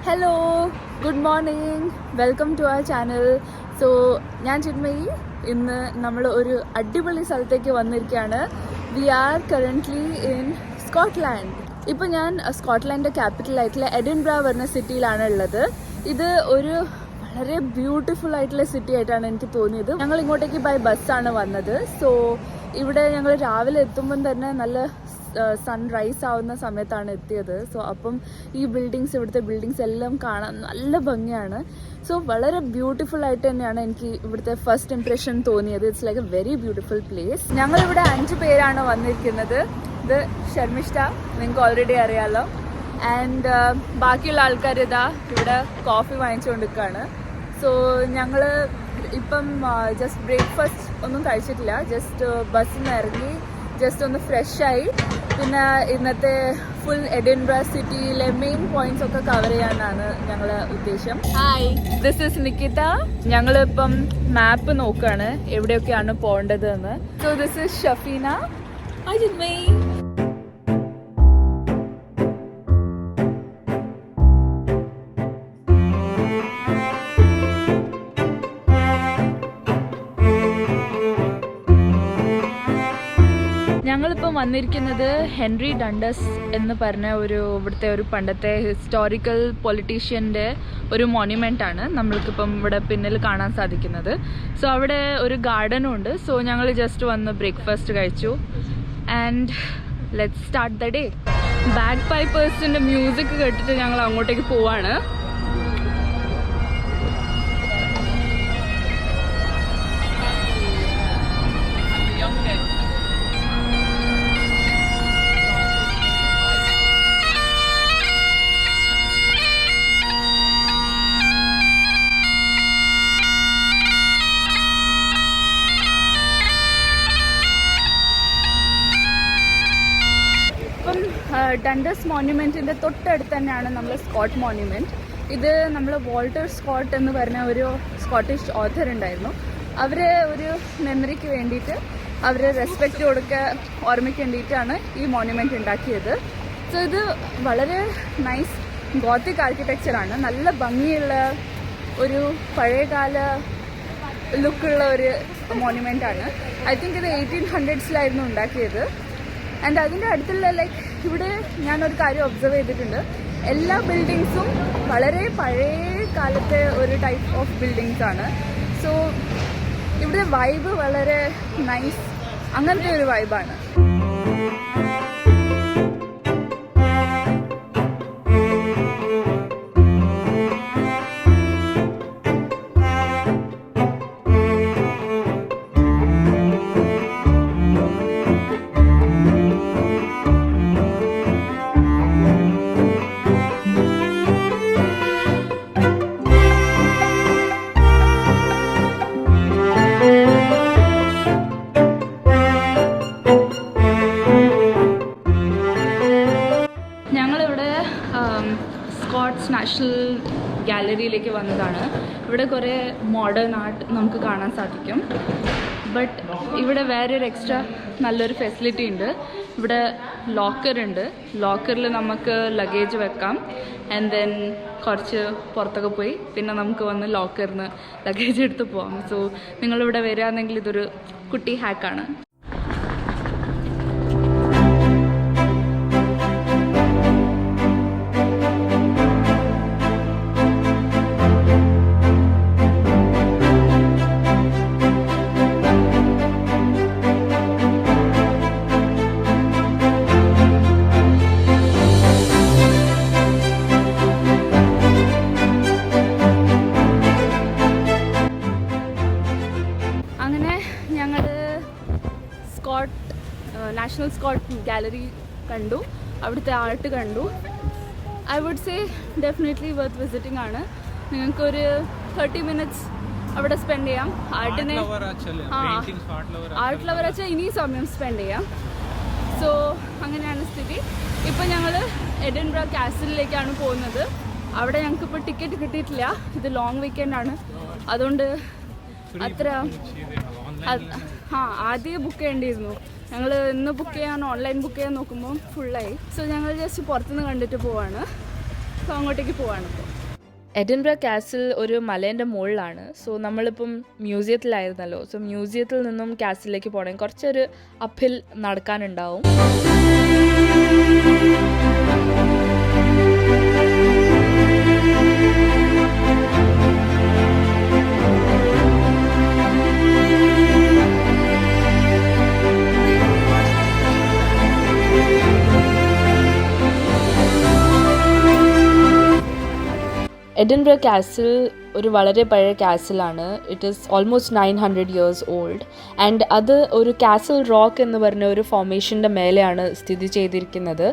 Hello, good morning, welcome to our channel. So ഞാൻ ചിന്മയി. ഇന്ന് നമ്മൾ ഒരു അടിപൊളി സ്ഥലത്തേക്ക് വന്നിരിക്കുകയാണ്. We are currently in Scotland. ഇപ്പോൾ ഞാൻ സ്കോട്ട്ലാൻഡിൻ്റെ ക്യാപിറ്റലായിട്ടുള്ള എഡിൻബ്ര പറഞ്ഞ സിറ്റിയിലാണ് ഉള്ളത്. ഇത് ഒരു വളരെ ബ്യൂട്ടിഫുൾ ആയിട്ടുള്ള സിറ്റി ആയിട്ടാണ് എനിക്ക് തോന്നിയത്. ഞങ്ങൾ ഇങ്ങോട്ടേക്ക് ബൈ ബസ്സാണ് വന്നത്. സോ ഇവിടെ ഞങ്ങൾ രാവിലെ എത്തുമ്പം തന്നെ നല്ല സൺറൈസ് ആവുന്ന സമയത്താണ് എത്തിയത്. സോ അപ്പം ഈ ഇവിടുത്തെ ബിൽഡിങ്സ് എല്ലാം കാണാൻ നല്ല ഭംഗിയാണ്. സോ വളരെ ബ്യൂട്ടിഫുൾ ആയിട്ട് തന്നെയാണ് എനിക്ക് ഇവിടുത്തെ ഫസ്റ്റ് ഇംപ്രഷൻ തോന്നിയത്. It's like A very beautiful place. ഞങ്ങളിവിടെ 5 പേരാണ് വന്നിരിക്കുന്നത്. ഇത് ശർമിഷ്ഠ, നിങ്ങൾക്ക് ഓൾറെഡി അറിയാലോ. ആൻഡ് ബാക്കിയുള്ള ആൾക്കാർ ഇതാ ഇവിടെ കോഫി വാങ്ങിച്ചുകൊണ്ടിരിക്കുകയാണ്. സോ ഞങ്ങൾ ഇപ്പം ജസ്റ്റ് ബ്രേക്ക്ഫാസ്റ്റ് ഒന്നും കഴിച്ചിട്ടില്ല. ജസ്റ്റ് ബസ്സിൽ നിന്ന് ഇറങ്ങി ജസ്റ്റ് ഒന്ന് ഫ്രഷായി പിന്നെ ഇന്നത്തെ ഫുൾ എഡിൻബ്ര സിറ്റിയിലെ മെയിൻ പോയിന്റ്സ് ഒക്കെ കവർ ചെയ്യാനാണ് ഞങ്ങളുടെ ഉദ്ദേശം. Hi, this is Nikita. ഞങ്ങളിപ്പം മാപ്പ് നോക്കുകയാണ് എവിടെയൊക്കെയാണ് പോകേണ്ടത് എന്ന്. So this is Shafeena. Hi Chinmayi. ഞങ്ങളിപ്പം വന്നിരിക്കുന്നത് ഹെൻറി ഡണ്ടസ് എന്ന് പറഞ്ഞ ഇവിടുത്തെ ഒരു പണ്ടത്തെ ഹിസ്റ്റോറിക്കൽ പൊളിറ്റീഷ്യൻ്റെ ഒരു മോണ്യുമെൻ്റ് ആണ് നമ്മൾക്കിപ്പം ഇവിടെ പിന്നിൽ കാണാൻ സാധിക്കുന്നത്. സോ അവിടെ ഒരു ഗാർഡനും ഉണ്ട്. സോ ഞങ്ങൾ ജസ്റ്റ് വന്ന് ബ്രേക്ക്ഫാസ്റ്റ് കഴിച്ചു. And let's start the day. Bag പൈപ്പേഴ്സിൻ്റെ മ്യൂസിക് കേട്ടിട്ട് ഞങ്ങൾ അങ്ങോട്ടേക്ക് പോവാണ്. ഡണ്ടസ് മോണ്യുമെൻറ്റിൻ്റെ തൊട്ടടുത്ത് തന്നെയാണ് നമ്മൾ സ്കോട്ട് മോണ്യുമെൻറ്റ്. ഇത് നമ്മൾ വാൾട്ടർ സ്കോട്ട് എന്ന് പറഞ്ഞ ഒരു സ്കോട്ടിഷ് ഓഥർ ഉണ്ടായിരുന്നു. അവരെ ഒരു മെമ്മറിക്ക് വേണ്ടിയിട്ട് അവരെ റെസ്പെക്റ്റ് ഓർമ്മയ്ക്ക് വേണ്ടിയിട്ടാണ് ഈ മോണ്യുമെൻറ്റ് ഉണ്ടാക്കിയത്. സോ ഇത് വളരെ നൈസ് ഗോത്തിക് ആർക്കിടെക്ചറാണ്. നല്ല ഭംഗിയുള്ള ഒരു പഴയകാല ലുക്കുള്ള ഒരു മോണ്യുമെൻ്റാണ്. ഐ തിങ്ക് ഇത് 1800s ഉണ്ടാക്കിയത്. ആൻഡ് അതിൻ്റെ അടുത്തുള്ള ഇവിടെ ഞാനൊരു കാര്യം ഒബ്സർവ് ചെയ്തിട്ടുണ്ട്. എല്ലാ ബിൽഡിങ്സും വളരെ പഴയ കാലത്തെ ഒരു ടൈപ്പ് ഓഫ് ബിൽഡിങ്സ് ആണ്. സോ ഇവിടെ വൈബ് വളരെ നൈസ്, അങ്ങനത്തെ ഒരു വൈബാണ്. സ്കോട്ട്സ് നാഷണൽ ഗാലറിയിലേക്ക് വന്നതാണ്. ഇവിടെ കുറേ മോഡേൺ ആർട്ട് നമുക്ക് കാണാൻ സാധിക്കും. ബട്ട് ഇവിടെ വേറൊരു എക്സ്ട്രാ നല്ലൊരു ഫെസിലിറ്റി ഉണ്ട്. ഇവിടെ ലോക്കറുണ്ട്. ലോക്കറിൽ നമുക്ക് ലഗേജ് വെക്കാം. ആൻഡ് ദെൻ കുറച്ച് പുറത്തൊക്കെ പോയി പിന്നെ നമുക്ക് വന്ന് ലോക്കറിൽ നിന്ന് ലഗേജ് എടുത്ത് പോകാം. സോ നിങ്ങളിവിടെ വരികയാണെങ്കിൽ ഇതൊരു കുട്ടി ഹാക്കാണ്. നാഷണൽ സ്കോട്ട് ഗാലറി കണ്ടു, അവിടുത്തെ ആർട്ട് കണ്ടു. I would say definitely worth visiting ആണ്. നിങ്ങൾക്കൊരു 30 minutes അവിടെ സ്പെൻഡ് ചെയ്യാം. ആർട്ട് ലവർ വെച്ചാൽ ഇനി സമയം സ്പെൻഡ് ചെയ്യാം. സോ അങ്ങനെയാണ് സ്ഥിതി. ഇപ്പം ഞങ്ങൾ എഡിൻബ്ര കാസിലിലേക്കാണ് പോകുന്നത്. അവിടെ ഞങ്ങൾക്കിപ്പോൾ ടിക്കറ്റ് കിട്ടിയിട്ടില്ല. ഇത് ലോങ് വീക്കെൻഡാണ്. അതുകൊണ്ട് അത്ര ആദ്യം ബുക്ക് ചെയ്യേണ്ടിയിരുന്നു. ഞങ്ങൾ ഇന്ന് ഓൺലൈൻ ബുക്ക് ചെയ്യാൻ നോക്കുമ്പോൾ ഫുള്ളായി. സോ ഞങ്ങൾ ജസ്റ്റ് പുറത്തുനിന്ന് കണ്ടിട്ട് പോവാണ്. സോ അങ്ങോട്ടേക്ക് പോവാണ് ഇപ്പോൾ. എഡിൻബറ കാസിൽ ഒരു മലേൻ്റെ മുകളിലാണ്. സോ നമ്മളിപ്പം മ്യൂസിയത്തിലായിരുന്നല്ലോ. സോ മ്യൂസിയത്തിൽ നിന്നും കാസിലേക്ക് പോകണമെങ്കിൽ കുറച്ചൊരു അപ്ഹിൽ നടക്കാനുണ്ടാവും. എഡിൻബറ കാസിൽ ഒരു വളരെ പഴയ കാസിലാണ്. It is almost 900 years old. And അത് ഒരു കാസിൽ റോക്ക് എന്ന് പറഞ്ഞ ഒരു ഫോർമേഷൻ്റെ മേലെയാണ് സ്ഥിതി ചെയ്തിരിക്കുന്നത്.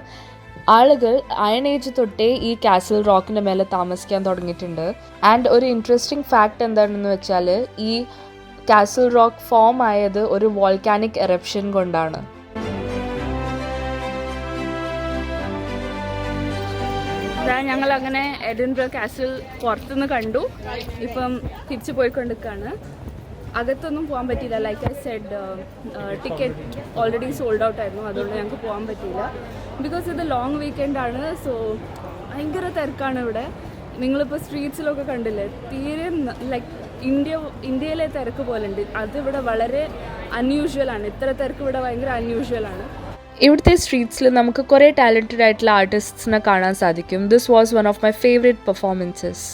ആളുകൾ അയൺ ഏജ് തൊട്ടേ ഈ കാസിൽ റോക്കിൻ്റെ മേലെ താമസിക്കാൻ തുടങ്ങിയിട്ടുണ്ട്. ആൻഡ് ഒരു ഇൻട്രസ്റ്റിംഗ് ഫാക്റ്റ് എന്താണെന്ന് വെച്ചാൽ ഈ കാസിൽ റോക്ക് ഫോം ആയത് ഒരു വോൾക്കാനിക് എറപ്ഷൻ കൊണ്ടാണ്. ഞങ്ങൾ അങ്ങനെ എഡിൻബറ കാസിൽ പുറത്തുനിന്ന് കണ്ടു. ഇപ്പം തിരിച്ചു പോയിക്കൊണ്ടിരിക്കുകയാണ്. അകത്തൊന്നും പോകാൻ പറ്റിയില്ല. Like I said, ticket already sold out ആയിരുന്നു. അതുകൊണ്ട് ഞങ്ങൾക്ക് പോകാൻ പറ്റിയില്ല. ബിക്കോസ് ഇത് ലോങ് വീക്കെൻഡാണ്. സോ ഭയങ്കര തിരക്കാണ് ഇവിടെ. നിങ്ങളിപ്പോൾ സ്ട്രീറ്റ്സിലൊക്കെ കണ്ടില്ലേ, തീരെ ലൈക്ക് ഇന്ത്യയിലെ തിരക്ക് പോലെ ഉണ്ട്. അതിവിടെ വളരെ അൺയൂഷ്വലാണ്. ഇത്ര തിരക്ക് ഇവിടെ ഭയങ്കര അൺയൂഷ്വലാണ്. ഇവിടുത്തെ സ്ട്രീറ്റ്സിൽ നമുക്ക് കുറേ ടാലൻറ്റഡ് ആയിട്ടുള്ള ആർട്ടിസ്റ്റിനെ കാണാൻ സാധിക്കും. This was one of my favourite performances.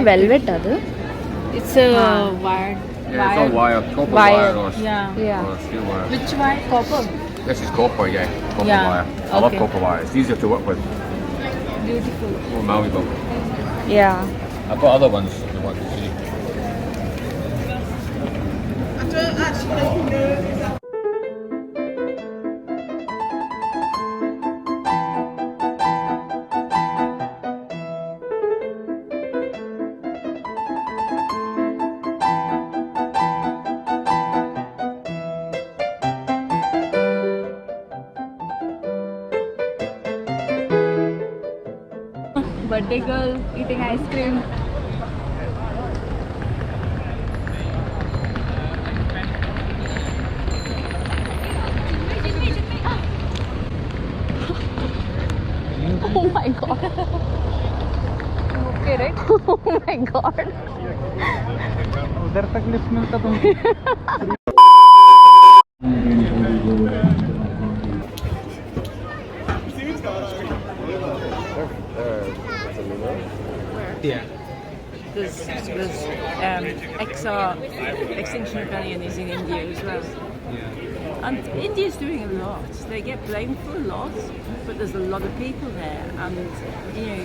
Velvet other. It's a wire. Yeah, it's all wire, copper Wire. wire or Yeah. or steel wire. Which wire? Copper. This is copper, yeah, copper Yeah. wire. I love Okay. copper wire. It's easier to work with. Beautiful. More malleable. Yeah. I've got other ones if you want to see. Birthday girl eating ice cream. Oh my god. Okay, right? Oh my god. उधर तक lift मिलता तुम Yeah. There's XR, Extinction Rebellion is in India as well. And India's doing a lot. They get blamed for a lot, but there's a lot of people there, and you know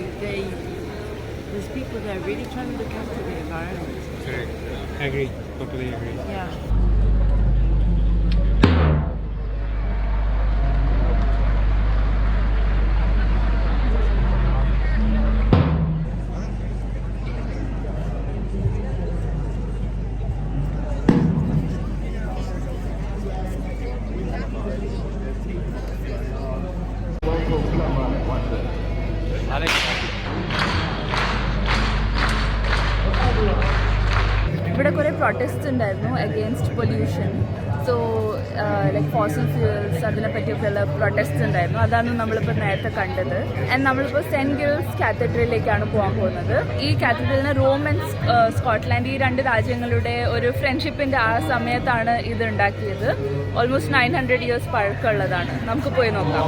there's people there really trying to look after the environment. Correct. Agree. Totally agree. Yeah. ഇവിടെ കുറേ protest ഉണ്ടായിരുന്നു against pollution. So like fossil fuels അതിനെ പറ്റിയൊക്കെയുള്ള protest ഉണ്ടായിരുന്നു. അതാണ് നമ്മളിപ്പോൾ നേരത്തെ കണ്ടത്. And നമ്മളിപ്പോൾ സെൻറ്റ് ഗിൽസ് കാത്തഡ്രലിലേക്കാണ് പോകാൻ പോകുന്നത്. ഈ കാത്തഡ്രലിന് റോം ആൻഡ് സ്കോട്ട്ലാൻഡ്, ഈ രണ്ട് രാജ്യങ്ങളുടെ ഒരു ഫ്രണ്ട്ഷിപ്പിൻ്റെ ആ സമയത്താണ് ഇത് ഉണ്ടാക്കിയത്. Almost 900 years പഴക്കമുള്ളതാണ്. നമുക്ക് പോയി നോക്കാം.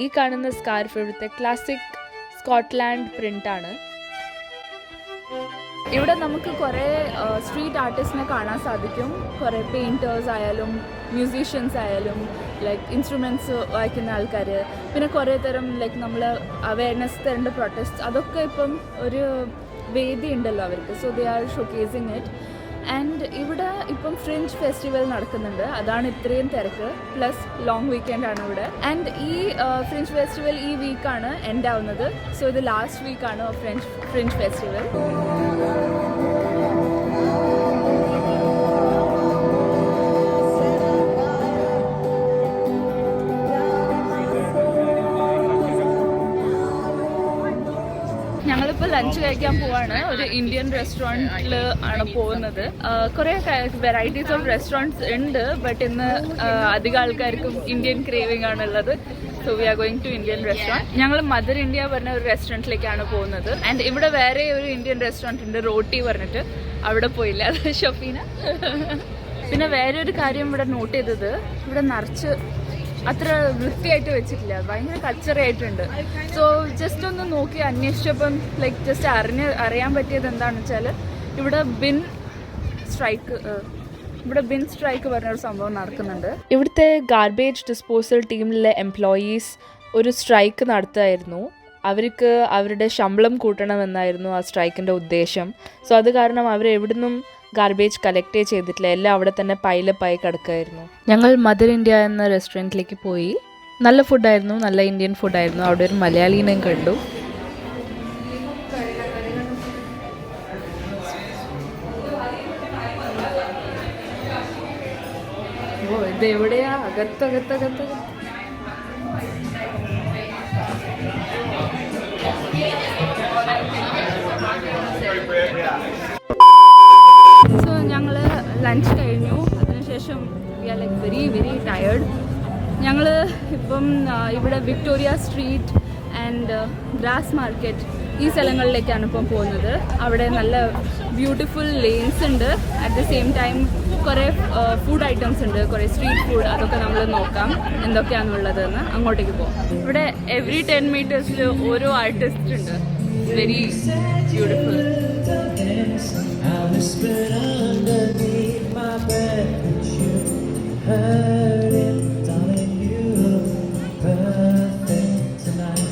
ഈ കാണുന്ന സ്കാർഫ് ഇവിടുത്തെ ക്ലാസിക് സ്കോട്ട്ലാൻഡ് പ്രിൻ്റാണ്. ഇവിടെ നമുക്ക് കുറേ സ്ട്രീറ്റ് ആർട്ടിസ്റ്റിനെ കാണാൻ സാധിക്കും. കുറേ പെയിൻറ്റേഴ്സ് ആയാലും മ്യൂസീഷ്യൻസ് ആയാലും ലൈക്ക് ഇൻസ്ട്രുമെൻറ്റ്സ് വായിക്കുന്ന ആൾക്കാർ, പിന്നെ കുറേ തരം ലൈക്ക് നമ്മൾ അവയർനെസ് തരേണ്ട പ്രൊട്ടസ്റ്റ്, അതൊക്കെ ഇപ്പം ഒരു വേദി ഉണ്ടല്ലോ അവർക്ക്. So they are showcasing it. And ഇവിടെ ഇപ്പം ഫ്രഞ്ച് ഫെസ്റ്റിവൽ നടക്കുന്നുണ്ട്, അതാണ് ഇത്രയും തിരക്ക്. പ്ലസ് ലോങ് വീക്കെൻഡ് ആണ് ഇവിടെ. ആൻഡ് ഈ ഫ്രഞ്ച് ഫെസ്റ്റിവൽ ഈ വീക്കാണ് എൻഡ് ആവുന്നത്. സോ ഇത് ലാസ്റ്റ് വീക്കാണ് ഫ്രഞ്ച് ഫെസ്റ്റിവൽ. ഞങ്ങളിപ്പോൾ ലഞ്ച് കഴിക്കാൻ പോവാണ്. ഒരു ഇന്ത്യൻ റെസ്റ്റോറൻറ്റിൽ ആണ് പോകുന്നത്. കുറേ വെറൈറ്റീസ് ഓഫ് റെസ്റ്റോറൻറ്റ്സ് ഉണ്ട്, ബട്ട് ഇന്ന് അധികം ആൾക്കാർക്കും ഇന്ത്യൻ ക്രേവിംഗ് ആണുള്ളത്. So we are going to Indian restaurant. ഞങ്ങൾ മദർ ഇന്ത്യ പറഞ്ഞ ഒരു റെസ്റ്റോറൻറ്റിലേക്കാണ് പോകുന്നത്. ആൻഡ് ഇവിടെ വേറെ ഒരു ഇന്ത്യൻ റെസ്റ്റോറൻറ്റ് ഉണ്ട്, റോട്ടി പറഞ്ഞിട്ട്, അവിടെ പോയില്ല. അത് ഷൊഫീന. പിന്നെ വേറെ ഒരു കാര്യം ഇവിടെ നോട്ട് ചെയ്തത്, ഇവിടെ നിറച്ച് അത്ര വൃത്തിയായിട്ട് വെച്ചിട്ടില്ല, ഭയങ്കര കച്ചറയായിട്ടുണ്ട്. സോ ജസ്റ്റ് ഒന്ന് നോക്കി അന്വേഷിച്ചപ്പം ലൈക്ക് ജസ്റ്റ് അറിയാൻ പറ്റിയത് എന്താണെന്ന് വെച്ചാൽ ഇവിടെ ബിൻ സ്ട്രൈക്ക് പറഞ്ഞൊരു സംഭവം നടക്കുന്നുണ്ട്. ഇവിടുത്തെ ഗാർബേജ് ഡിസ്പോസൽ ടീമിലെ എംപ്ലോയീസ് ഒരു സ്ട്രൈക്ക് നടത്തുമായിരുന്നു. അവർക്ക് അവരുടെ ശമ്പളം കൂട്ടണമെന്നായിരുന്നു ആ സ്ട്രൈക്കിൻ്റെ ഉദ്ദേശം. സോ അത് കാരണം അവരെവിടുന്നും ഗാർബേജ് കളക്റ്റേ ചെയ്തിട്ടില്ല, എല്ലാം അവിടെ തന്നെ പൈലപ്പായി കിടക്കുമായിരുന്നു. ഞങ്ങൾ മദർ ഇന്ത്യ എന്ന റെസ്റ്റോറൻറ്റിലേക്ക് പോയി. നല്ല ഫുഡായിരുന്നു, നല്ല ഇന്ത്യൻ ഫുഡായിരുന്നു. അവിടെ ഒരു മലയാളീനെയും കണ്ടു. ഓ ഇത് എവിടെയാ? അകത്തകത്തകത്ത്. സോ ഞങ്ങൾ ലഞ്ച് കഴിഞ്ഞു. അതിനുശേഷം we are like very very tired. ഞങ്ങൾ ഇപ്പം ഇവിടെ Victoria Street and Grassmarket ഈ സ്ഥലങ്ങളിലേക്കാണ് ഇപ്പം പോകുന്നത്. അവിടെ നല്ല ബ്യൂട്ടിഫുൾ ലെയിൻസ് ഉണ്ട്. അറ്റ് ദ സെയിം ടൈം കുറേ ഫുഡ് ഐറ്റംസ് ഉണ്ട്, കുറേ സ്ട്രീറ്റ് ഫുഡ്. അതൊക്കെ നമ്മൾ നോക്കാം എന്തൊക്കെയാണുള്ളതെന്ന്. അങ്ങോട്ടേക്ക് പോകാം. ഇവിടെ എവറി 10 മീറ്റേഴ്സിൽ ഓരോ ആർട്ടിസ്റ്റ് ഉണ്ട്. Very beautiful. I whispered underneath my breath, but you heard it, darling. You look perfect tonight.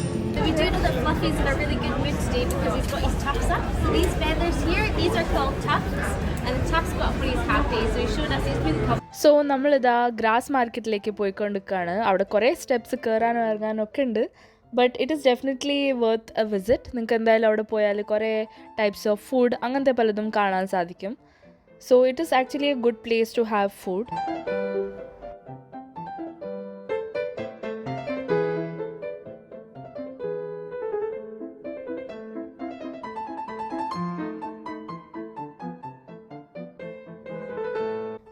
We do know that Fluffy's in a really good mood today because he's got his tufts up. So these feathers here, these are called tufts, and the tufts got up when he's happy. So he's showing us he's really comfortable. So നമ്മളിതാ grass മാർക്കറ്റിലേക്ക് പോയിക്കൊണ്ടിരിക്കുകയാണ്. അവിടെ കുറേ steps കയറാനും ഇറങ്ങാനും ഒക്കെ ഉണ്ട്. But it is definitely worth A visit. നിങ്ങൾക്ക് എന്തായാലും അവിടെ പോയാൽ കുറേ ടൈപ്സ് ഓഫ് ഫുഡ് അങ്ങനത്തെ പലതും കാണാൻ സാധിക്കും. So it is actually a good place to have food.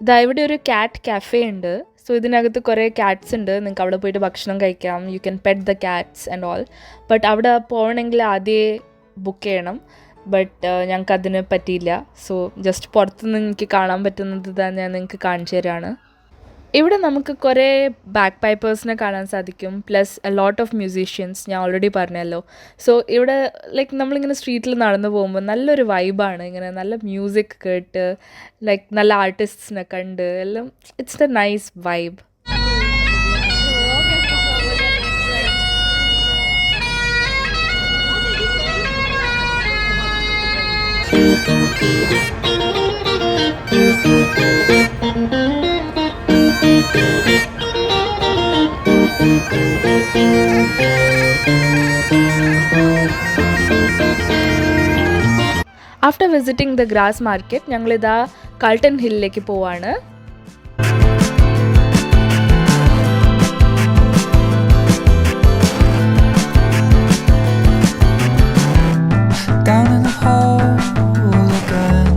ഇതാ ഇവിടെ ഒരു ക്യാറ്റ് കാഫേ ഉണ്ട്. സോ ഇതിനകത്ത് കുറേ ക്യാറ്റ്സ് ഉണ്ട്. നിങ്ങൾക്ക് അവിടെ പോയിട്ട് ഭക്ഷണം കഴിക്കാം. You can pet the cats and all. But അവിടെ പോകണമെങ്കിൽ ആദ്യമേ ബുക്ക് ചെയ്യണം. ബട്ട് ഞങ്ങൾക്ക് അതിന് പറ്റിയില്ല. സോ ജസ്റ്റ് പുറത്തുനിന്ന് എനിക്ക് കാണാൻ പറ്റുന്നത് ഞാൻ നിങ്ങൾക്ക് കാണിച്ചു തരാണ്. ഇവിടെ നമുക്ക് കുറേ ബാക്ക് പൈപ്പേഴ്സിനെ കാണാൻ സാധിക്കും. Plus a lot of musicians. ഞാൻ ഓൾറെഡി പറഞ്ഞല്ലോ. സോ ഇവിടെ ലൈക്ക് നമ്മളിങ്ങനെ സ്ട്രീറ്റിൽ നടന്നു പോകുമ്പോൾ നല്ലൊരു വൈബാണ്. ഇങ്ങനെ നല്ല മ്യൂസിക് കേട്ട് ലൈക്ക് നല്ല ആർട്ടിസ്റ്റിനെ കണ്ട് എല്ലാം. It's A nice vibe. After visiting the grass market ഞങ്ങളിതാ കാൾട്ടൺ ഹില്ലിലേക്ക് പോവാണ്. Down in the hole again.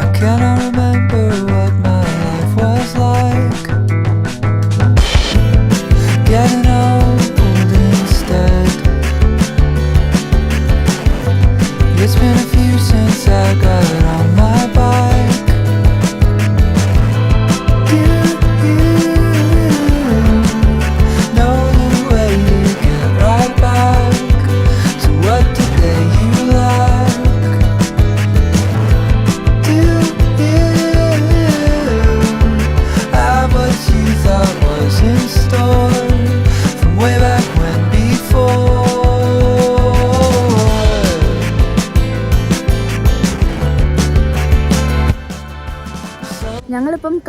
I cannot remember what my life was like. Getting old instead. It's been a few since I got on my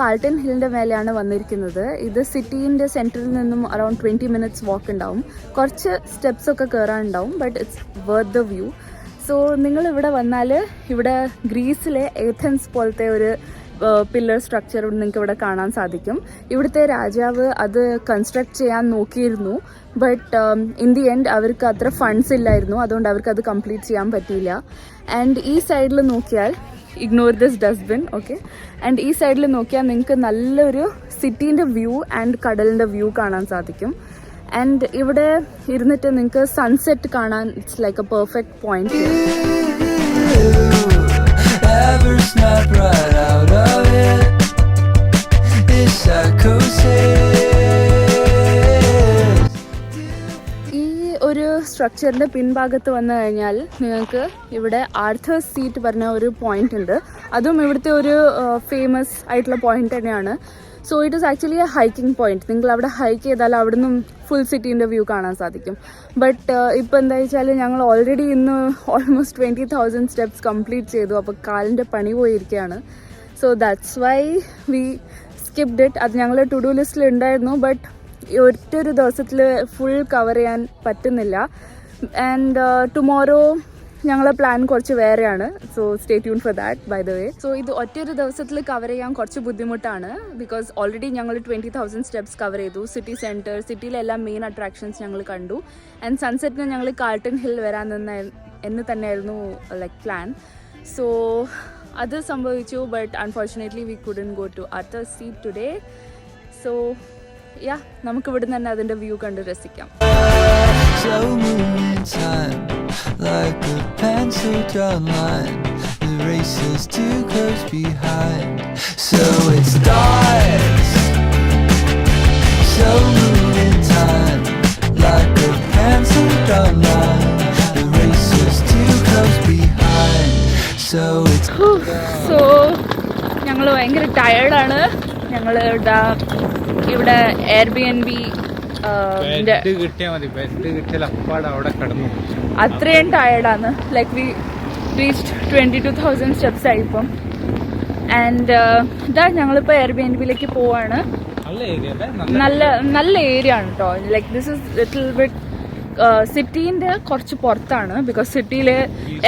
Carlton ഹില്ലിൻ്റെ മേലെയാണ് വന്നിരിക്കുന്നത്. ഇത് സിറ്റീൻ്റെ സെൻറ്ററിൽ നിന്നും around 20 minutes വാക്ക് ഉണ്ടാവും. കുറച്ച് സ്റ്റെപ്സ് ഒക്കെ കയറാനുണ്ടാവും, but it's worth the view. So നിങ്ങളിവിടെ വന്നാൽ ഇവിടെ ഗ്രീസിലെ ഏഥൻസ് പോലത്തെ ഒരു പില്ലർ സ്ട്രക്ചർ നിങ്ങൾക്ക് ഇവിടെ കാണാൻ സാധിക്കും. ഇവിടുത്തെ രാജാവ് അത് കൺസ്ട്രക്ട് ചെയ്യാൻ നോക്കിയിരുന്നു, ബട്ട് ഇൻ ദി എൻഡ് അവർക്ക് അത്ര ഫണ്ട്സ് ഇല്ലായിരുന്നു, അതുകൊണ്ട് അവർക്ക് അത് കംപ്ലീറ്റ് ചെയ്യാൻ പറ്റിയില്ല. ആൻഡ് ഈ സൈഡിൽ നോക്കിയാൽ, ignore this dustbin, okay, and ഈ സൈഡിൽ നോക്കിയാൽ നിങ്ങൾക്ക് നല്ലൊരു സിറ്റീൻ്റെ വ്യൂ ആൻഡ് കടലിൻ്റെ വ്യൂ കാണാൻ സാധിക്കും. ആൻഡ് ഇവിടെ ഇരുന്നിട്ട് നിങ്ങൾക്ക് സൺസെറ്റ് കാണാൻ it's like A perfect point. Ever snap right out of it? It's psychosis. ഈ ഒരു സ്ട്രക്ചറിൻ്റെ പിൻഭാഗത്ത് വന്നു കഴിഞ്ഞാൽ നിങ്ങൾക്ക് ഇവിടെ ആർത്തേഴ്സ് സീറ്റ് പറഞ്ഞ ഒരു പോയിന്റ് ഉണ്ട്. അതും ഇവിടുത്തെ ഒരു ഫേമസ് ആയിട്ടുള്ള പോയിന്റ് തന്നെയാണ്. So it is actually A hiking point. നിങ്ങൾ അവിടെ ഹൈക്ക് ചെയ്താൽ അവിടെ നിന്നും ഫുൾ സിറ്റീൻ്റെ വ്യൂ കാണാൻ സാധിക്കും. ബട്ട് ഇപ്പോൾ എന്താ വെച്ചാൽ ഞങ്ങൾ ഓൾറെഡി ഇന്ന് ഓൾമോസ്റ്റ് 20,000 സ്റ്റെപ്സ് കംപ്ലീറ്റ് ചെയ്തു. അപ്പോൾ കാലിൻ്റെ പണി പോയിരിക്കുകയാണ്. So that's why we skipped it. അത് ഞങ്ങൾ ടു ഡു ലിസ്റ്റിൽ ഉണ്ടായിരുന്നു, ബട്ട് ഒറ്റൊരു ദിവസത്തിൽ ഫുൾ കവർ ചെയ്യാൻ പറ്റുന്നില്ല. ആൻഡ് ടുമോറോ ഞങ്ങളെ പ്ലാൻ കുറച്ച് വേറെയാണ്. So stay tune for that, by the way. So ഇത് ഒറ്റൊരു ദിവസത്തിൽ കവർ ചെയ്യാൻ കുറച്ച് ബുദ്ധിമുട്ടാണ്, ബിക്കോസ് ഓൾറെഡി ഞങ്ങൾ 20,000 സ്റ്റെപ്സ് കവർ ചെയ്തു. സിറ്റി സെൻറ്റർ, സിറ്റിയിലെ എല്ലാ മെയിൻ അട്രാക്ഷൻസ് ഞങ്ങൾ കണ്ടു. ആൻഡ് സൺസെറ്റിന് ഞങ്ങൾ കാൾട്ടൺ ഹിൽ വരാൻ എന്ന് തന്നെയായിരുന്നു ലൈക്ക് പ്ലാൻ. സോ അത് സംഭവിച്ചു, but unfortunately we couldn't go to Arthur's Seat today. So yeah, നമുക്ക് ഇവിടുന്ന് തന്നെ അതിൻ്റെ വ്യൂ കണ്ട് രസിക്കാം. Slow moving time, like a pencil drawn line. The race is too close behind, so it starts. Slow moving time, like a pencil drawn line. The race is too close behind, so it's. So ഞങ്ങൾ ഭയങ്കര ടയേർഡാണ്. ഞങ്ങൾ ഇവിടെ Airbnb bed കിട്ടിയാൽ മതി. Bed കിട്ടിയാൽ അപ്പാട് അവിടെ കിടന്നു. അത്രയും ടയേർഡാണ്. ലൈക്ക് വി റീച്ച്ഡ് 22,000 സ്റ്റെപ്സ് ആയി ഇപ്പം. ആൻഡ് ഇതാ ഞങ്ങളിപ്പോൾ Airbnb-ലേക്ക് പോവാണ്. നല്ല ഏരിയ അല്ലേ? നല്ല ഏരിയ ആണ് കേട്ടോ. Like this is little bit സിറ്റീൻ്റെ കുറച്ച് പുറത്താണ്, ബിക്കോസ് സിറ്റിയിലെ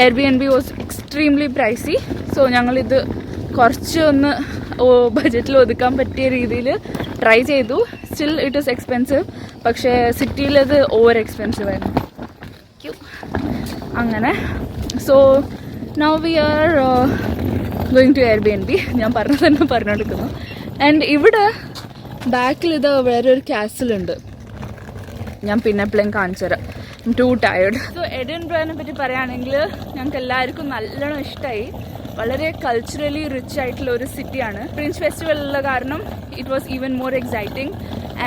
Airbnb was extremely pricey. So ഞങ്ങളിത് കുറച്ച് ഒന്ന് ബജറ്റിൽ ഒതുക്കാൻ പറ്റിയ രീതിയിൽ ട്രൈ ചെയ്തു. സ്റ്റിൽ ഇറ്റ് ഈസ് എക്സ്പെൻസീവ്, പക്ഷേ സിറ്റിയിലത് ഓവർ എക്സ്പെൻസീവ് ആയിരുന്നു. അങ്ങനെ so now we are going to Airbnb. ഞാൻ പറഞ്ഞെടുക്കുന്നു. ആൻഡ് ഇവിടെ ബാക്കിൽ ഇത് വേറെ ഒരു കാസിലുണ്ട്. ഞാൻ പിന്നെ എപ്പോഴും കാണിച്ചു തരാം. To tired. സോ എഡിൻബറോനെ പറ്റി പറയുകയാണെങ്കിൽ ഞങ്ങൾക്ക് എല്ലാവർക്കും നല്ലോണം ഇഷ്ടമായി. വളരെ കൾച്ചറലി റിച്ച് ആയിട്ടുള്ള ഒരു സിറ്റിയാണ്. ഫ്രിഞ്ച് ഫെസ്റ്റിവൽ ഉള്ള കാരണം it was even more exciting.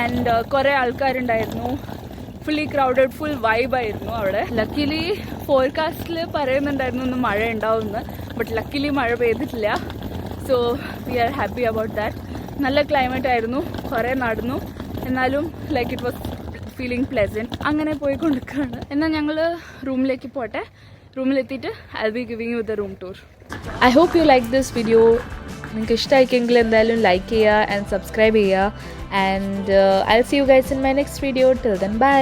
And കുറേ ആൾക്കാരുണ്ടായിരുന്നു. ഫുള്ളി ക്രൗഡഡ്, ഫുൾ വൈബായിരുന്നു അവിടെ. ലക്കിലി ഫോർകാസ്റ്റിൽ പറയുന്നുണ്ടായിരുന്നു ഒന്ന് മഴ ഉണ്ടാവുമെന്ന്, ബട്ട് ലക്കിലി മഴ പെയ്തിട്ടില്ല. So we are happy about that. നല്ല ക്ലൈമറ്റ് ആയിരുന്നു. കുറേ നടന്നു, എന്നാലും like it was feeling pleasant. അങ്ങനെ പോയിക്കൊണ്ടിരിക്കുകയാണ്. എന്നാൽ ഞങ്ങൾ റൂമിലേക്ക് പോട്ടെ. റൂമിലെത്തിയിട്ട് I will be giving you the room tour. I hope you like this video. നിങ്ങൾക്ക് ഇഷ്ടമായിക്കെങ്കിൽ എന്തായാലും ലൈക്ക് ചെയ്യുക ആൻഡ് സബ്സ്ക്രൈബ് ചെയ്യുക. And I will see you guys in my next video. Till then by.